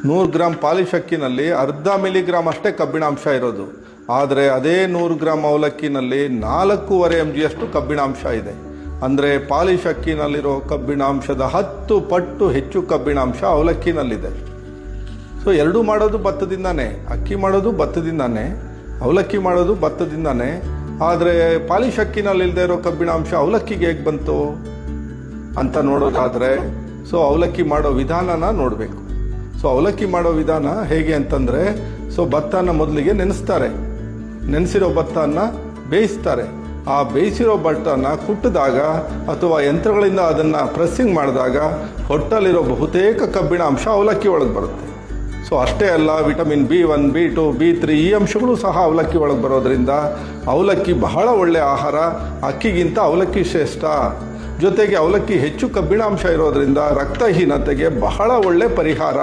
100 gram polish ಅಕ್ಕಿನಲ್ಲಿ ಅರ್ಧ milligram ಅಷ್ಟೇ ಕಬ್ಬಿಣಾಂಶ ಇರೋದು. ಆದರೆ ಅದೇ 100 ಗ್ರಾಮ್ ಅವಲಕ್ಕಿನಲ್ಲಿ 4.5 mg ಅಷ್ಟು ಕಬ್ಬಿಣಾಂಶ ಇದೆ. ಅಂದರೆ ಪಾಲಿಶ್ ಅಕ್ಕಿನಲ್ಲಿರೋ ಕಬ್ಬಿಣಾಂಶದ 10 ಪಟ್ಟು ಹೆಚ್ಚು ಕಬ್ಬಿಣಾಂಶ ಅವಲಕ್ಕಿನಲ್ಲಿದೆ. ಸೊ ಎರಡೂ ಮಾಡೋದು ಭತ್ತದಿಂದಾನೆ, ಅಕ್ಕಿ ಮಾಡೋದು ಭತ್ತದಿಂದಾನೆ, ಅವಲಕ್ಕಿ ಮಾಡೋದು ಭತ್ತದಿಂದಾನೆ. ಆದರೆ ಪಾಲಿಶ್ ಅಕ್ಕಿನಲ್ಲಿ ಇಲ್ಲದೆ ಇರೋ ಕಬ್ಬಿಣಾಂಶ ಅವಲಕ್ಕಿಗೆ ಹೇಗೆ ಬಂತು ಅಂತ ನೋಡೋದಾದರೆ ಸೊ ಅವಲಕ್ಕಿ ಮಾಡೋ ವಿಧಾನನ ನೋಡಬೇಕು. ಸೊ ಅವಲಕ್ಕಿ ಮಾಡೋ ವಿಧಾನ ಹೇಗೆ ಅಂತಂದರೆ, ಸೊ ಭತ್ತನ ಮೊದಲಿಗೆ ನೆನೆಸ್ತಾರೆ, ನೆನೆಸಿರೋ ಭತ್ತನ ಬೇಯಿಸ್ತಾರೆ. ಆ ಬೇಯಿಸಿರೋ ಭತ್ತನ ಕುಟ್ಟಿದಾಗ ಅಥವಾ ಯಂತ್ರಗಳಿಂದ ಅದನ್ನು ಪ್ರೆಸ್ಸಿಂಗ್ ಮಾಡಿದಾಗ ಹೊಟ್ಟಲ್ಲಿರೋ ಬಹುತೇಕ ಕಬ್ಬಿಣಾಂಶ ಅವಲಕ್ಕಿ ಒಳಗೆ ಬರುತ್ತೆ. ಸೊ ಅಷ್ಟೇ ಅಲ್ಲ, ವಿಟಮಿನ್ B1, B2, B3 ಈ ಅಂಶಗಳು ಸಹ ಅವಲಕ್ಕಿ ಒಳಗೆ ಬರೋದ್ರಿಂದ ಅವಲಕ್ಕಿ ಬಹಳ ಒಳ್ಳೆಯ ಆಹಾರ. ಅಕ್ಕಿಗಿಂತ ಅವಲಕ್ಕಿ ಶ್ರೇಷ್ಠ. ಜೊತೆಗೆ ಅವಲಕ್ಕಿ ಹೆಚ್ಚು ಕಬ್ಬಿಣಾಂಶ ಇರೋದ್ರಿಂದ ರಕ್ತಹೀನತೆಗೆ ಬಹಳ ಒಳ್ಳೆ ಪರಿಹಾರ.